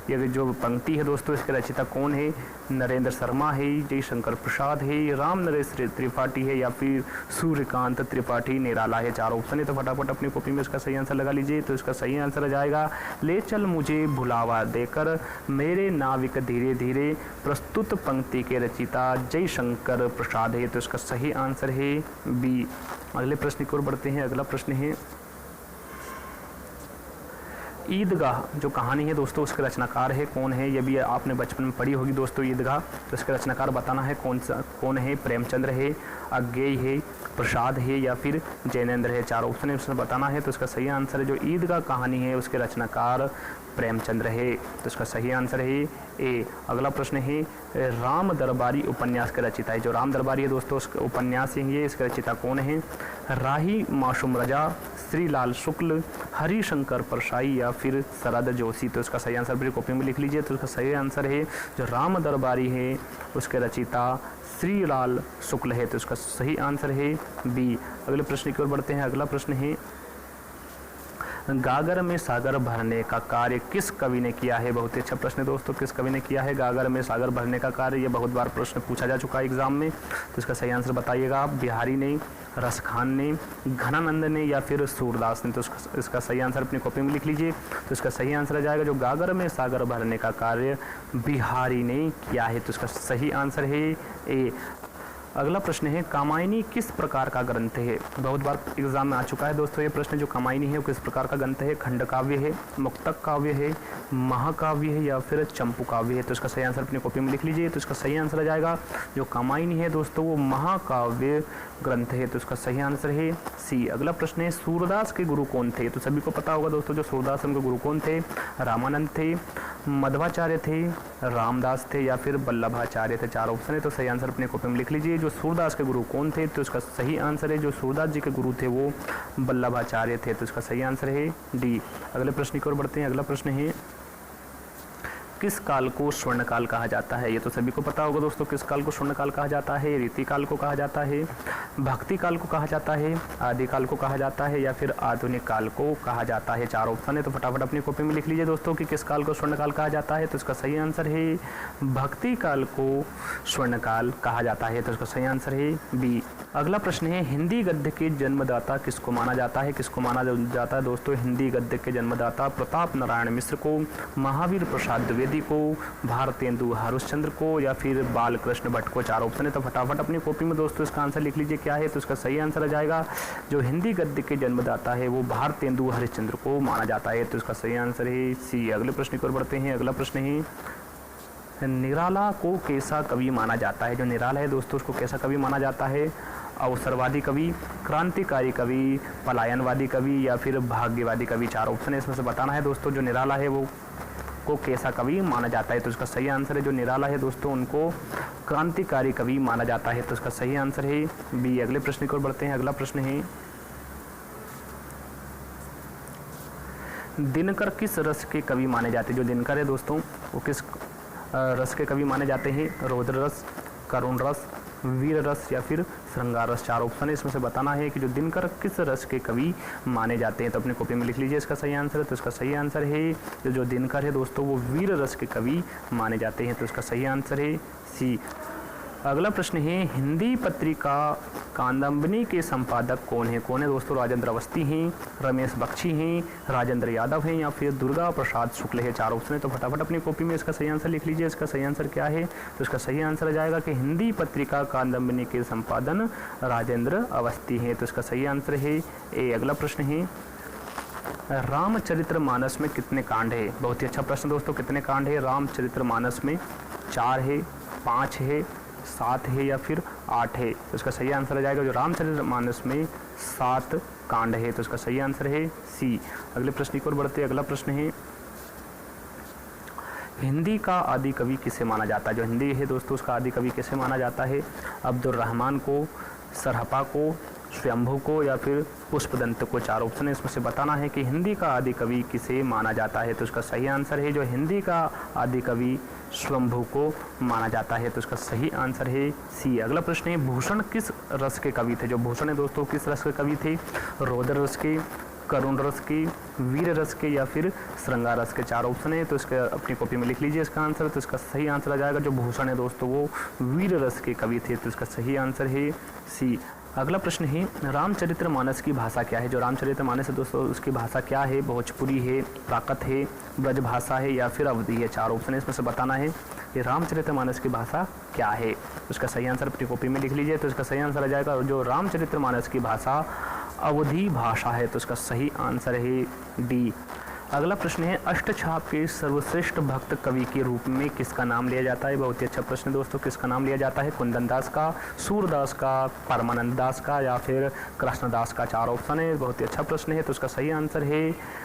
ये जो पंक्ति है दोस्तों, इसके रचिता कौन है? नरेंद्र शर्मा है, जयशंकर प्रसाद है, राम नरेश त्रिपाठी है या फिर सूर्यकांत त्रिपाठी निराला है। 4 ऑप्शन है, तो फटाफट अपनी कॉपी में इसका सही आंसर लगा लीजिए। तो इसका सही आंसर आ जाएगा, ले चल मुझे भुलावा देकर मेरे नाविक धीरे धीरे, प्रस्तुत पंक्ति के रचिता जयशंकर प्रसाद है, तो इसका सही आंसर है बी। अगले प्रश्न की ओर बढ़ते हैं। अगला प्रश्न है, ईदगाह जो कहानी है दोस्तों, उसके रचनाकार है कौन है? ये भी आपने बचपन में पढ़ी होगी दोस्तों, ईदगाह। तो इसके रचनाकार बताना है कौन है? प्रेमचंद्र है, अज्ञेय है, प्रसाद है या फिर जैनेन्द्र है। 4 ऑप्शन है, उसमें बताना है। तो इसका सही आंसर है, जो ईदगाह कहानी है उसके रचनाकार प्रेमचंद्र है, तो इसका सही आंसर है ए। अगला प्रश्न है, राम दरबारी उपन्यास के रचिता है। जो राम दरबारी है दोस्तों, उसका उपन्यास है ये, इसके रचिता कौन है? राही मासूम रजा, श्रीलाल शुक्ल, हरिशंकर परसाई या फिर शरद जोशी। तो इसका सही आंसर मेरी कॉपी में लिख लीजिए। तो इसका सही आंसर है, जो राम दरबारी है उसके रचिता श्रीलाल शुक्ल है, तो इसका सही आंसर है बी। अगले प्रश्न की ओर बढ़ते हैं। अगला प्रश्न है, गागर में सागर भरने का कार्य किस कवि ने किया है? बहुत ही अच्छा प्रश्न है दोस्तों, किस कवि ने किया है गागर में सागर भरने का कार्य? ये बहुत बार प्रश्न पूछा जा चुका है एग्जाम में, तो इसका सही आंसर बताइएगा आप। बिहारी ने, रसखान ने, घनानंद ने या फिर सूरदास ने। तो इसका सही आंसर अपनी कॉपी में लिख लीजिए। तो इसका सही आंसर आ जाएगा, जो गागर में सागर भरने का कार्य बिहारी ने किया है, तो इसका सही आंसर है ए। अगला प्रश्न है, कामायनी किस प्रकार का ग्रंथ है? बहुत बार एग्जाम में आ चुका है दोस्तों ये प्रश्न। जो कामायनी है वो किस प्रकार का ग्रंथ है? खंड काव्य है, मुक्तक काव्य है, महाकाव्य है या फिर चंपू काव्य है? तो इसका सही आंसर अपनी कॉपी में लिख लीजिए। तो इसका सही आंसर आ जाएगा, जो कामायनी है दोस्तों वो महाकाव्य ग्रंथ है, तो इसका सही आंसर है सी। अगला प्रश्न है, सूरदास के गुरु कौन थे? तो सभी को पता होगा दोस्तों, जो सूरदास उनके गुरु कौन थे? रामानंद थे, मध्वाचार्य थे, रामदास थे या फिर वल्लभाचार्य थे। चार ऑप्शन है, तो सही आंसर अपने कॉपी में लिख लीजिए। जो सूरदास के गुरु कौन थे, तो इसका सही आंसर है जो सूरदास जी के गुरु थे वो वल्लभाचार्य थे, तो इसका सही आंसर है डी। अगले प्रश्न की ओर बढ़ते हैं। अगला प्रश्न है किस काल को स्वर्ण काल कहा जाता है? ये तो सभी को पता होगा दोस्तों, किस काल को स्वर्ण काल कहा जाता है? रीति काल को कहा जाता है, भक्ति काल को कहा जाता है, आदि काल को कहा जाता है या फिर आधुनिक काल को कहा जाता है। चार ऑप्शन है, तो फटाफट अपनी कॉपी में लिख लीजिए दोस्तों कि किस काल को स्वर्ण काल कहा जाता है। तो इसका सही आंसर है भक्ति काल को स्वर्ण काल कहा जाता है, तो इसका सही आंसर है बी। अगला प्रश्न है हिंदी गद्य के जन्मदाता किसको माना जाता है? किसको माना जाता है दोस्तों हिंदी गद्य के जन्मदाता? प्रताप नारायण मिश्र को, महावीर प्रसाद द्विवेदी को, भारतेंदु हरिश्चंद्र को या फिर बालकृष्ण भट्ट को। चार ऑप्शन है, तो फटाफट अपनी कॉपी में दोस्तों इसका आंसर लिख लीजिए क्या है। तो इसका सही आंसर आ जाएगा जो हिंदी गद्य के जन्मदाता है वो भारतेंदु हरिश्चंद्र को माना जाता है, तो इसका सही आंसर है सी। अगले प्रश्न की ओर बढ़ते हैं। अगला प्रश्न है निराला को कैसा कवि माना जाता है? जो निराला है दोस्तों उसको कैसा कवि माना जाता है? अवसरवादी कवि, क्रांतिकारी कवि, पलायनवादी कवि या फिर भाग्यवादी कवि। चार ऑप्शन है, इसमें से बताना है दोस्तों जो निराला है वो को कैसा कवि माना जाता है। तो इसका सही आंसर है जो निराला है दोस्तों उनको क्रांतिकारी कवि माना जाता है, तो इसका सही आंसर है बी। अगले प्रश्न की ओर बढ़ते हैं। अगला प्रश्न है दिनकर किस रस के कवि माने जाते हैं? जो दिनकर है दोस्तों वो किस रस के कवि माने जाते हैं? रौद्र रस, करुण रस, वीर रस या फिर श्रृंगार रस। चार ऑप्शन है, इसमें से बताना है कि जो दिनकर किस रस के कवि माने जाते हैं। तो अपनी कॉपी में लिख लीजिए इसका सही आंसर है। तो इसका सही आंसर है जो दिनकर है दोस्तों वो वीर रस के कवि माने जाते हैं, तो इसका सही आंसर है सी। अगला प्रश्न है हिंदी पत्रिका कादम्बिनी के संपादक कौन है? कौन है दोस्तों? राजेंद्र अवस्थी हैं, रमेश बख्शी हैं, राजेंद्र यादव हैं या फिर दुर्गा प्रसाद शुक्ल है। चार ऑप्शन है, तो फटाफट अपनी कॉपी में इसका सही आंसर लिख लीजिए। इसका सही आंसर क्या है? तो इसका सही आंसर आ जाएगा कि हिंदी पत्रिका कादम्बिनी के संपादन राजेंद्र अवस्थी हैं, तो इसका सही आंसर है ए। अगला प्रश्न है रामचरितमानस में कितने कांड है? बहुत ही अच्छा प्रश्न दोस्तों, कितने कांड है रामचरितमानस में? 4 है, 5 है, 7 है या फिर 8 है, तो इसका सही आंसर आ जाएगा जो रामचरितमानस में 7 कांड है, तो इसका सही आंसर है सी। अगले प्रश्न की ओर बढ़ते हैं। अगला प्रश्न है हिंदी का आदि कवि किसे माना जाता है? जो हिंदी है दोस्तों उसका आदि कवि किसे माना जाता है? अब्दुल रहमान को, सरहपा को, स्वयंभू को या फिर पुष्पदंत को। चार ऑप्शन है, इसमें से बताना है कि हिंदी का आदि कवि किसे माना जाता है। तो इसका सही आंसर है जो हिंदी का आदि कवि स्वयंभू को माना जाता है, तो इसका सही आंसर है सी। अगला प्रश्न है भूषण किस रस के कवि थे? जो भूषण है दोस्तों किस रस के कवि थे? रौद्र रस के, करुण रस के, वीर रस के या फिर श्रृंगार रस के। चार ऑप्शन है, तो इसका अपनी कॉपी में लिख लीजिए इसका आंसर। तो इसका सही आंसर आ जाएगा जो भूषण है दोस्तों वो वीर रस के कवि थे, तो इसका सही आंसर है सी। अगला प्रश्न है रामचरितमानस की भाषा क्या है? जो रामचरितमानस है दोस्तों उसकी भाषा क्या है? भोजपुरी है, प्राकृत है, ब्रज भाषा है या फिर अवधी है। चार ऑप्शन है, इसमें से बताना है कि रामचरितमानस की भाषा क्या है। उसका सही आंसर अपनी कॉपी में लिख लीजिए। तो इसका सही आंसर आ जाएगा जो रामचरितमानस की भाषा अवधी भाषा है, तो इसका सही आंसर है डी। अगला प्रश्न है अष्टछाप के सर्वश्रेष्ठ भक्त कवि के रूप में किसका नाम लिया जाता है? बहुत ही अच्छा प्रश्न दोस्तों, किसका नाम लिया जाता है? कुंदन दास का, सूरदास का, परमानंद दास का या फिर कृष्णदास का। चार ऑप्शन है, बहुत ही अच्छा प्रश्न है, तो उसका सही आंसर है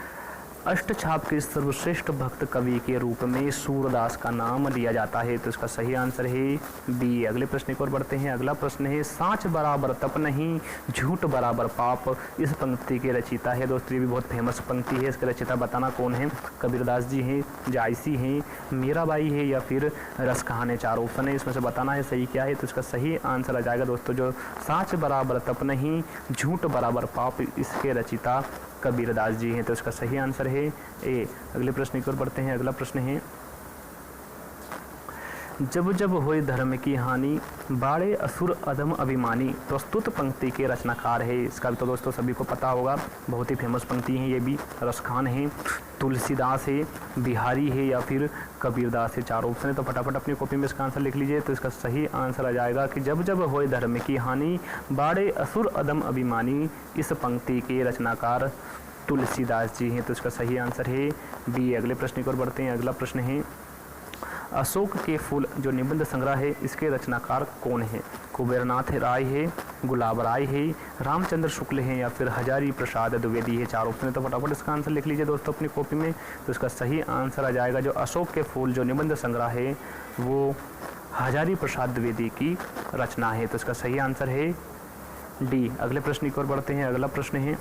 अष्टछाप के सर्वश्रेष्ठ भक्त कवि के रूप में सूरदास का नाम लिया जाता है, तो इसका सही आंसर है बी। अगले प्रश्न की ओर बढ़ते हैं। अगला प्रश्न है सांच बराबर तप नहीं, झूठ बराबर पाप इस पंक्ति के रचयिता है। दोस्तों ये भी बहुत फेमस पंक्ति है, इसके रचयिता बताना कौन है? कबीरदास जी हैं, जायसी हैं, मीराबाई है या फिर रस कहान है। चार ऑप्शन है, इसमें से बताना है सही क्या है। तो इसका सही आंसर आ जाएगा दोस्तों जो सांच बराबर तप नहीं, झूठ बराबर पाप इसके रचयिता कबीरदास जी हैं, तो इसका सही आंसर है ए। अगले प्रश्न की ओर बढ़ते हैं। अगला प्रश्न है जब जब होए धर्म की हानि, बाड़े असुर अधम अभिमानी प्रस्तुत पंक्ति के रचनाकार है। इसका भी तो दोस्तों सभी को पता होगा, बहुत ही फेमस पंक्ति है, ये भी रसखान है, तुलसीदास है, बिहारी है या फिर कबीरदास है। चार ऑप्शन है, तो फटाफट अपनी कॉपी में इसका आंसर लिख लीजिए। तो इसका सही आंसर आ जाएगा कि जब जब होए धर्म की हानि, बाड़े असुर अधम अभिमानी इस पंक्ति के रचनाकार तुलसीदास जी हैं, तो इसका सही आंसर है बी। अगले प्रश्न की ओर बढ़ते हैं। अगला प्रश्न है अशोक के फूल जो निबंध संग्रह है इसके रचनाकार कौन है? कुबेरनाथ राय है, गुलाब राय है, रामचंद्र शुक्ल है या फिर हजारी प्रसाद द्विवेदी है। 4 ऑप्शन है, तो फटाफट इसका आंसर लिख लीजिए दोस्तों अपनी कॉपी में। तो इसका सही आंसर आ जाएगा जो अशोक के फूल जो निबंध संग्रह है वो हजारी प्रसाद द्विवेदी की रचना है। तो इसका सही आंसर है डी। अगले प्रश्न की ओर बढ़ते हैं। अगला प्रश्न है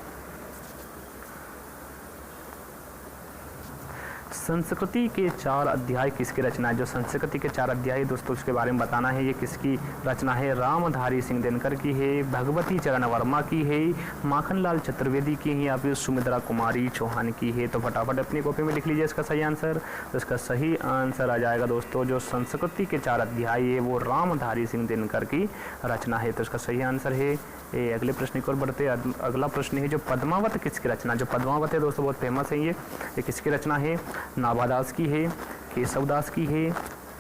संस्कृति के 4 अध्याय किसकी रचना है? जो संस्कृति के 4 अध्याय दोस्तों उसके बारे में बताना है। ये किसकी रचना है? रामधारी सिंह दिनकर की है, भगवती चरण वर्मा की है, माखनलाल चतुर्वेदी की है या फिर सुमित्रा कुमारी चौहान की है। तो फटाफट अपनी कॉपी में लिख लीजिए इसका सही आंसर। तो इसका सही आंसर आ जाएगा दोस्तों जो संस्कृति के 4 अध्याय है वो रामधारी सिंह दिनकर की रचना है। तो इसका सही आंसर है ए। अगले प्रश्न की ओर बढ़ते हैं। अगला प्रश्न है जो पद्मावत किसकी रचना? जो पद्मावत है दोस्तों बहुत फेमस है ये किसकी रचना है? नाभादास की है, केशवदास की है,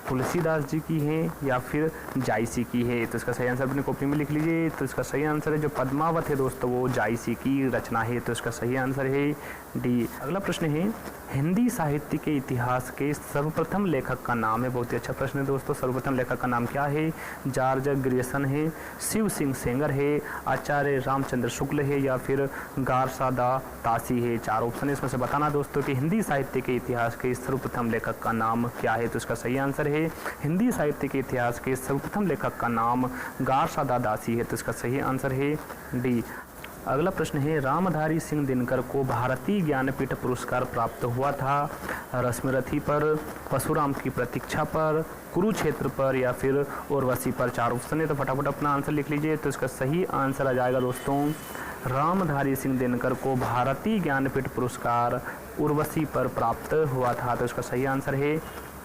तुलसीदास जी की है या फिर जायसी की है। तो इसका सही आंसर अपनी कॉपी में लिख लीजिए। तो इसका सही आंसर है जो पद्मावत है दोस्तों वो जायसी की रचना है। तो इसका सही आंसर है डी। अगला प्रश्न है हिंदी साहित्य के इतिहास के सर्वप्रथम लेखक का नाम है। बहुत ही अच्छा प्रश्न है दोस्तों। सर्वप्रथम लेखक का नाम क्या है? जॉर्ज ग्रियर्सन है, शिव सिंह सेंगर है, आचार्य रामचंद्र शुक्ल है या फिर गारसादा तासी है। 4 ऑप्शन है, इसमें से बताना दोस्तों कि हिंदी साहित्य के इतिहास के सर्वप्रथम लेखक का नाम क्या है। तो इसका सही आंसर है हिंदी साहित्य के इतिहास के सर्वप्रथम लेखक का नाम गारसादा दासी है। तो इसका सही आंसर है डी। अगला प्रश्न है रामधारी सिंह दिनकर को भारतीय ज्ञानपीठ पुरस्कार प्राप्त हुआ था रश्मिरथी पर, परशुराम की प्रतीक्षा पर, कुरुक्षेत्र पर या फिर उर्वशी पर। 4 ऑप्शन है, तो फटाफट अपना आंसर लिख लीजिए। तो इसका सही आंसर आ जाएगा दोस्तों रामधारी सिंह दिनकर को भारतीय ज्ञानपीठ पुरस्कार उर्वशी पर प्राप्त हुआ था। तो इसका सही आंसर है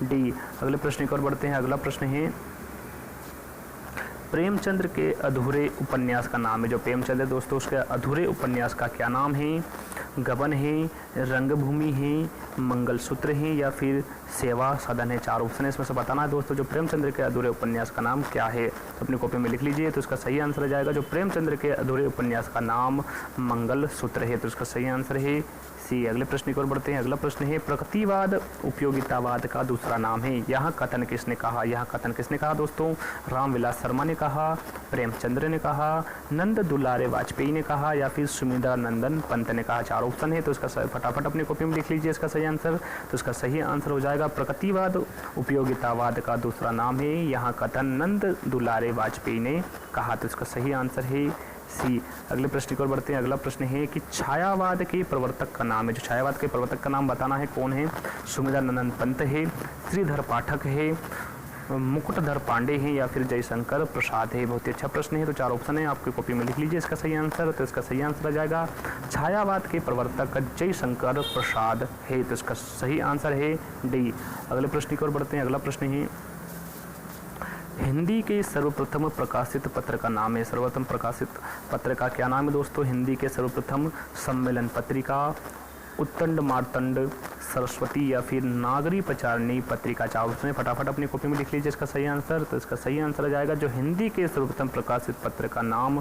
डी। अगले प्रश्न की ओर बढ़ते हैं। अगला प्रश्न है प्रेमचंद्र के अधूरे उपन्यास का नाम है। जो प्रेमचंद्र है दोस्तों उसके अधूरे उपन्यास का क्या नाम है? गबन है, रंगभूमि है, मंगलसूत्र है या फिर सेवा सदन है। 4 ऑप्शन है, इसमें से बताना है दोस्तों जो प्रेमचंद्र के अधूरे उपन्यास का नाम क्या है। तो अपनी कॉपी में लिख लीजिए। तो इसका सही आंसर आ जाएगा जो प्रेमचंद्र के अधूरे उपन्यास का नाम मंगलसूत्र है। तो इसका सही आंसर है सी। अगले प्रश्न की ओर बढ़ते हैं। अगला प्रश्न है प्रगतिवाद उपयोगितावाद का दूसरा नाम है। यह कथन किसने कहा? यह कथन किसने कहा दोस्तों? रामविलास शर्मा ने कहा, प्रेमचंद्र ने कहा, नंद दुलारे वाजपेयी ने कहा या फिर सुमित्रा नंदन पंत ने कहा। 4 ऑप्शन है, तो इसका फटाफट अपनी कॉपी में लिख लीजिए इसका सही आंसर। तो इसका सही आंसर हो जाएगा प्रगतिवाद उपयोगितावाद का दूसरा नाम है। यहाँ कथन नंद दुलारे वाजपेयी ने कहा। तो इसका सही आंसर है सी। अगले प्रश्न की ओर बढ़ते हैं। अगला प्रश्न है कि छायावाद के प्रवर्तक का नाम है। जो छायावाद के प्रवर्तक का नाम बताना है कौन है? सुमित्रा नंदन पंत है, श्रीधर पाठक है, मुकुटधर पांडे हैं या फिर जयशंकर प्रसाद है। बहुत ही अच्छा प्रश्न है। तो 4 ऑप्शन है, आपकी कॉपी में लिख लीजिए इसका सही आंसर। तो इसका सही आंसर आ जाएगा छायावाद के प्रवर्तक जयशंकर प्रसाद है। तो इसका सही आंसर है डी। अगले प्रश्न की ओर बढ़ते हैं। अगला प्रश्न है हिंदी के सर्वप्रथम प्रकाशित पत्र का नाम है। सर्वप्रथम प्रकाशित पत्र का क्या नाम है दोस्तों? हिंदी के सर्वप्रथम सम्मेलन पत्रिका, उत्तंड मार्तंड, सरस्वती या फिर नागरी प्रचारणी पत्रिका। 4 ऑप्शन है, फटाफट अपनी कॉपी में लिख लीजिए इसका सही आंसर। तो इसका सही आंसर आ जाएगा जो हिंदी के सर्वप्रथम प्रकाशित पत्र का नाम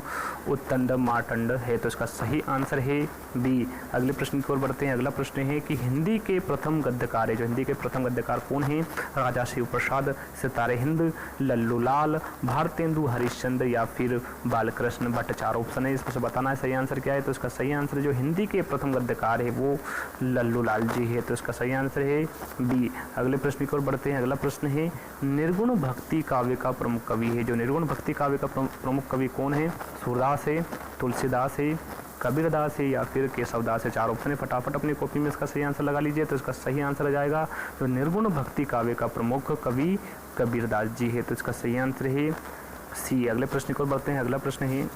उत्तंड मार्तंड है। तो इसका सही आंसर है बी। अगले प्रश्न की ओर बढ़ते हैं। अगला प्रश्न है कि हिंदी के प्रथम गद्यकार है। जो हिंदी के प्रथम गद्यकार कौन है? राजा शिव प्रसाद, सितारे हिंद, लल्लू लाल, भारतेंदु हरिश्चंद्र या फिर बालकृष्ण भट्ट। 4 ऑप्शन है, इसमें से बताना है सही आंसर क्या है। तो इसका सही आंसर जो हिंदी के प्रथम गद्यकार है वो लल्लू लाल जी है। तो इसका सही आंसर है बी। अगले प्रश्न की ओर बढ़ते हैं। अगला प्रश्न है निर्गुण भक्ति काव्य का प्रमुख कवि है। जो निर्गुण भक्ति काव्य का प्रमुख कवि कौन है? सूरदास है, तुलसीदास है, कबीरदास है या फिर केशवदास है। 4 ऑप्शन है, फटाफट अपनी कॉपी में इसका सही आंसर लगा लीजिए। तो इसका सही आंसर आ जाएगा जो निर्गुण भक्ति काव्य का प्रमुख कवि कबीरदास जी है। तो इसका सही आंसर है सी। अगले प्रश्न की ओर बढ़ते हैं। अगला प्रश्न है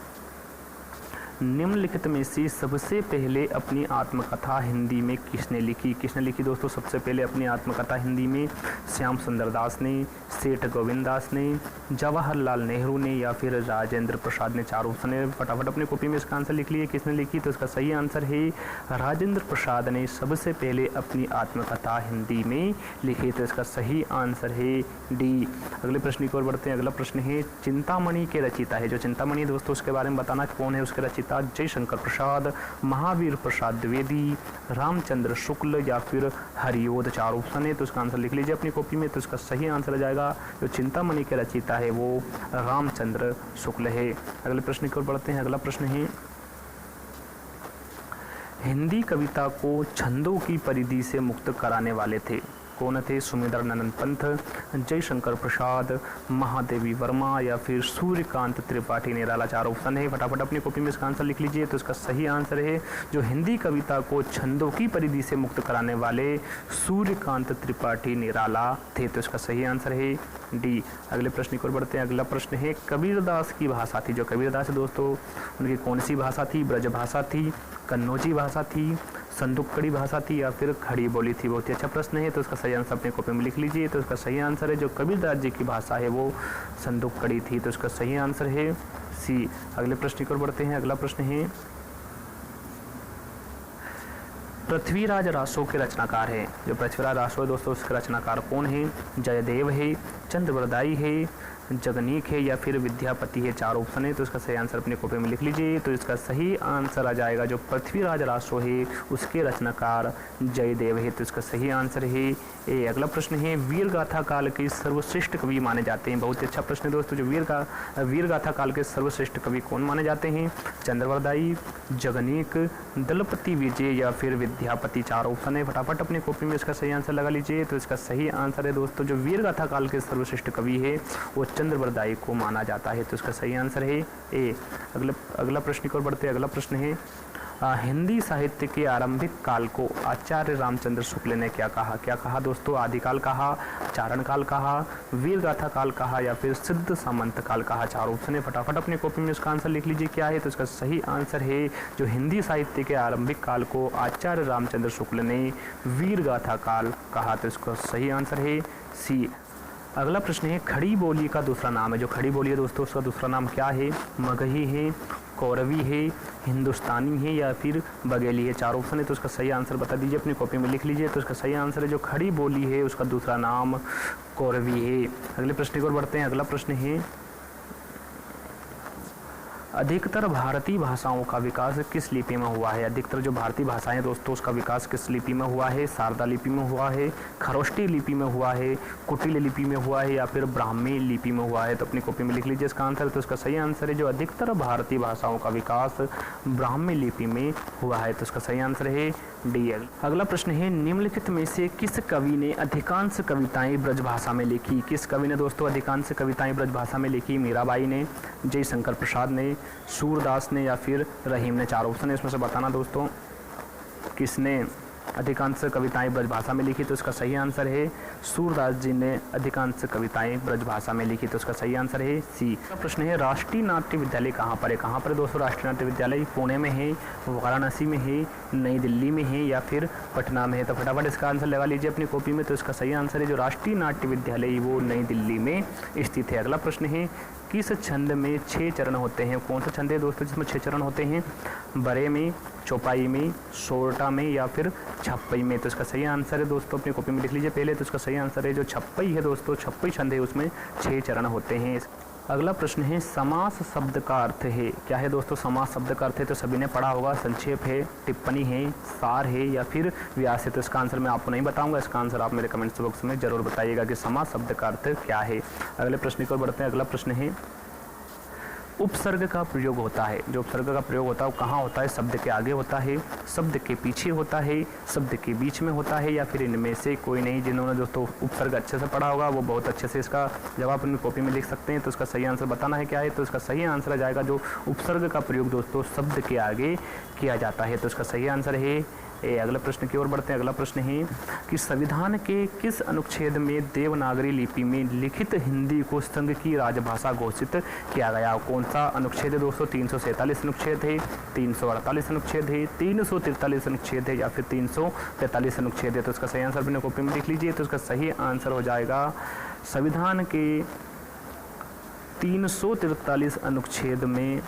निम्नलिखित में से सबसे पहले अपनी आत्मकथा हिंदी में किसने लिखी? किसने लिखी दोस्तों सबसे पहले अपनी आत्मकथा हिंदी में? श्याम सुंदर दास ने, सेठ गोविंद दास ने, जवाहरलाल नेहरू ने या फिर राजेंद्र प्रसाद ने। 4 ऑप्शन है, फटाफट अपनी कॉपी में इसका आंसर लिख लिए किसने लिखी। तो इसका सही आंसर है राजेंद्र प्रसाद ने सबसे पहले अपनी आत्मकथा हिंदी में लिखी। तो इसका सही आंसर है डी। अगले प्रश्न की ओर बढ़ते हैं। अगला प्रश्न है चिंतामणि के रचयिता है। जो चिंतामणि दोस्तों उसके बारे में बताना कौन है उसके रचयिता रचयिता जयशंकर प्रसाद, महावीर प्रसाद द्विवेदी, रामचंद्र शुक्ल या फिर हरिओद। चार ऑप्शन है, तो इसका आंसर लिख लीजिए अपनी कॉपी में। तो इसका सही आंसर आ जाएगा जो चिंतामणि के रचयिता है वो रामचंद्र शुक्ल है। अगले प्रश्न की ओर बढ़ते हैं। अगला प्रश्न है, हिंदी कविता को छंदों की परिधि से मुक्त कराने वाले थे, कौन थे? सुमेधानंद पंत, जयशंकर प्रसाद, महादेवी वर्मा या फिर सूर्यकांत त्रिपाठी निराला। चार ऑप्शन है, फटाफट अपनी कॉपी में इसका आंसर लिख लीजिए। तो इसका सही आंसर है जो हिंदी कविता को छंदों की परिधि से मुक्त कराने वाले सूर्यकांत त्रिपाठी निराला थे। तो इसका सही आंसर है डी। अगले प्रश्न की ओर बढ़ते हैं। अगला प्रश्न है, कबीरदास की भाषा थी, जो कबीरदास दोस्तों उनकी कौन सी भाषा थी? ब्रज भाषा थी, कन्नौजी भाषा थी, संदुक्कड़ी भाषा थी या फिर खड़ी बोली थी? बहुत ही अच्छा प्रश्न है। तो इसका सही आंसर अपने कॉपी में लिख लीजिए। तो इसका सही आंसर है जो कबीरदास जी की भाषा है वो संदुक्कड़ी थी। तो इसका सही आंसर है सी। अगले प्रश्न की ओर बढ़ते हैं। अगला प्रश्न है, पृथ्वीराज रासो के रचनाकार हैं, जो पृथ्वीराज रासो है दोस्तों उसके रचनाकार कौन है? जयदेव है, चंद्रवरदाई है, जगनीक है या फिर विद्यापति है? चार ऑप्शन है, तो इसका सही आंसर अपने कॉपी में लिख लीजिए। तो इसका सही आंसर आ जाएगा जो पृथ्वीराज रासो है उसके रचनाकार जयदेव है। तो इसका सही आंसर है ए। अगला प्रश्न है, वीर गाथा काल के सर्वश्रेष्ठ कवि माने जाते हैं, बहुत ही अच्छा प्रश्न है दोस्तों। जो वीर गाथा काल के सर्वश्रेष्ठ कवि कौन माने जाते हैं? चंद्रवरदाई, जगनीक, दलपति विजय या फिर विद्यापति? चार ऑप्शन है, फटाफट अपनी कॉपी में इसका सही आंसर लगा लीजिए। तो इसका सही आंसर है दोस्तों जो वीर गाथा काल के सर्वश्रेष्ठ कवि है वो चंद्रवरदाई को माना जाता है। तो इसका सही आंसर है ए। अगला प्रश्न की ओर बढ़ते हैं। अगला प्रश्न है, हिंदी साहित्य के आरंभिक काल को आचार्य रामचंद्र शुक्ल ने क्या कहा? क्या कहा दोस्तों? आदिकाल कहा, चारण काल कहा, वीर गाथा काल कहा या फिर सिद्ध सामंत काल कहा? चार ऑप्शन है, फटाफट अपनी कॉपी में इसका आंसर लिख लीजिए क्या है। तो इसका सही आंसर है जो हिंदी साहित्य के आरंभिक काल को आचार्य रामचंद्र शुक्ल ने वीर गाथा काल कहा। तो इसका सही आंसर है सी। अगला प्रश्न है, खड़ी बोली का दूसरा नाम है, जो खड़ी बोली है दोस्तों उसका दूसरा नाम क्या है? मगही है, कौरवी है, हिंदुस्तानी है या फिर बघेली है? चार ऑप्शन है, तो उसका सही आंसर बता दीजिए, अपनी कॉपी में लिख लीजिए। तो इसका सही आंसर है जो खड़ी बोली है उसका दूसरा नाम कौरवी है। अगले प्रश्न की ओर बढ़ते हैं। अगला प्रश्न है, अधिकतर भारतीय भाषाओं का विकास किस लिपि में हुआ है? अधिकतर जो भारतीय भाषाएं दोस्तों उसका विकास किस लिपि में हुआ है? शारदा लिपि में हुआ है, खरोष्टी लिपि में हुआ है, कुटिल लिपि में हुआ है या फिर ब्राह्मी लिपि में हुआ है? तो अपनी कॉपी में लिख लीजिए इसका आंसर। तो इसका सही आंसर है जो अधिकतर भारतीय भाषाओं का विकास ब्राह्मी लिपि में हुआ है। तो इसका सही आंसर है डी। अगला प्रश्न है, निम्नलिखित में से किस कवि ने अधिकांश कविताएं ब्रजभाषा में लिखी? किस कवि ने दोस्तों अधिकांश कविताएं ब्रजभाषा में लिखी? मीराबाई ने, जयशंकर प्रसाद ने, सूरदास ने या फिर रहीम ने? चार ऑप्शन है, इसमें से बताना दोस्तों किसने अधिकांश कविताएं ब्रजभाषा में लिखी। तो इसका सही आंसर है सूरदास जी ने अधिकांश कविताएं ब्रजभाषा में लिखी। तो इसका सही आंसर है सी। प्रश्न है, राष्ट्रीय नाट्य विद्यालय कहाँ पर है? कहाँ पर दोस्तों राष्ट्रीय नाट्य विद्यालय? पुणे में है, वाराणसी में है, नई दिल्ली में है या फिर पटना में है? तो फटाफट इसका आंसर लगा लीजिए अपनी कॉपी में। तो इसका सही आंसर है जो राष्ट्रीय नाट्य विद्यालय वो नई दिल्ली में स्थित है। अगला प्रश्न है, किस छंद में 6 चरण होते हैं? कौन सा छंद है दोस्तों जिसमें 6 चरण होते हैं? बरे में, चौपाई में, सोरठा में या फिर छप्पई में? तो इसका सही आंसर है दोस्तों अपनी कॉपी में लिख लीजिए पहले। तो इसका सही आंसर है जो छप्पई है दोस्तों, छप्पई छंद है उसमें 6 चरण होते हैं। अगला प्रश्न है, समास शब्द का अर्थ है? क्या है दोस्तों समास शब्द का अर्थ है? तो सभी ने पढ़ा होगा, संक्षेप है, टिप्पणी है, सार है या फिर व्यास है? तो इसका आंसर मैं आपको नहीं बताऊंगा, इसका आंसर आप मेरे कमेंट्स बॉक्स में जरूर बताइएगा कि समास शब्द का अर्थ क्या है। अगले प्रश्न की ओर बढ़ते हैं। अगला प्रश्न है, उपसर्ग का प्रयोग होता है, जो उपसर्ग का प्रयोग होता है वो कहाँ होता है? शब्द के आगे होता है, शब्द के पीछे होता है, शब्द के बीच में होता है या फिर इनमें से कोई नहीं? जिन्होंने दोस्तों उपसर्ग अच्छे से पढ़ा होगा वो बहुत अच्छे से इसका जवाब अपनी कॉपी में लिख सकते हैं। तो इसका सही आंसर बताना है क्या है। तो इसका सही आंसर आ जाएगा जो उपसर्ग का प्रयोग दोस्तों शब्द के आगे किया जाता है। तो इसका सही आंसर है ए। अगले प्रश्न की ओर बढ़ते हैं। अगला प्रश्न है कि संविधान के किस अनुच्छेद में देवनागरी लिपि में लिखित हिंदी को संघ की राजभाषा घोषित किया गया? कौन सा अनुच्छेद है दोस्तों? 347 अनुच्छेद है, 348 अनुच्छेद है, 343 अनुच्छेद है या फिर 345 अनुच्छेद है? तो इसका सही आंसर अपने कॉपी में लिख लीजिए। तो इसका सही आंसर हो जाएगा संविधान के 343 अनुच्छेद में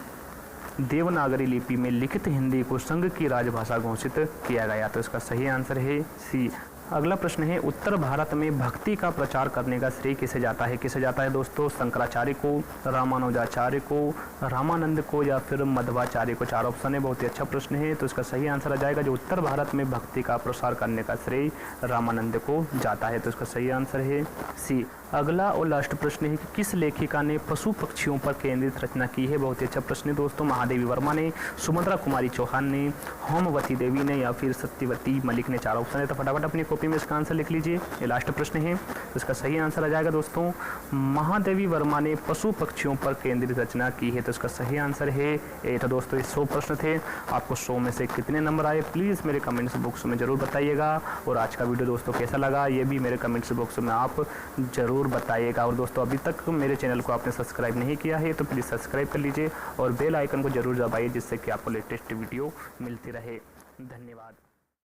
देवनागरी लिपि में लिखित हिंदी को संघ की राजभाषा घोषित किया गया। तो इसका सही आंसर है सी। अगला प्रश्न है, उत्तर भारत में भक्ति का प्रचार करने का श्रेय किसे जाता है? किसे जाता है दोस्तों? शंकराचार्य को, रामानुजाचार्य को, रामानंद को या फिर मध्वाचार्य को। 4 ऑप्शन है, बहुत ही अच्छा प्रश्न है। तो इसका सही आंसर आ जाएगा जो उत्तर भारत में भक्ति का प्रसार करने का श्रेय रामानंद को जाता है। तो इसका सही आंसर है सी। अगला और लास्ट प्रश्न है कि किस लेखिका ने पशु पक्षियों पर केंद्रित रचना की है? बहुत ही अच्छा प्रश्न है दोस्तों। महादेवी वर्मा ने, सुभद्रा कुमारी चौहान ने, होमवती देवी ने या फिर सत्यवती मलिक ने। 4 ऑप्शन है, तो फटाफट अपनी कॉपी में इसका आंसर लिख लीजिए। ये लास्ट प्रश्न है, तो इसका सही आंसर आ जाएगा दोस्तों महादेवी वर्मा ने पशु पक्षियों पर केंद्रित रचना की है। तो इसका सही आंसर है ए। तो दोस्तों ये 100 प्रश्न थे। आपको 100 में से कितने नंबर आए प्लीज़ मेरे कमेंट्स बॉक्स में ज़रूर बताइएगा। और आज का वीडियो दोस्तों कैसा लगा ये भी मेरे कमेंट्स बॉक्स में आप ज़रूर बताइएगा। और दोस्तों अभी तक मेरे चैनल को आपने सब्सक्राइब नहीं किया है तो प्लीज़ सब्सक्राइब कर लीजिए और बेल आइकन को जरूर दबाइए जिससे कि आपको लेटेस्ट वीडियो मिलती रहे। धन्यवाद।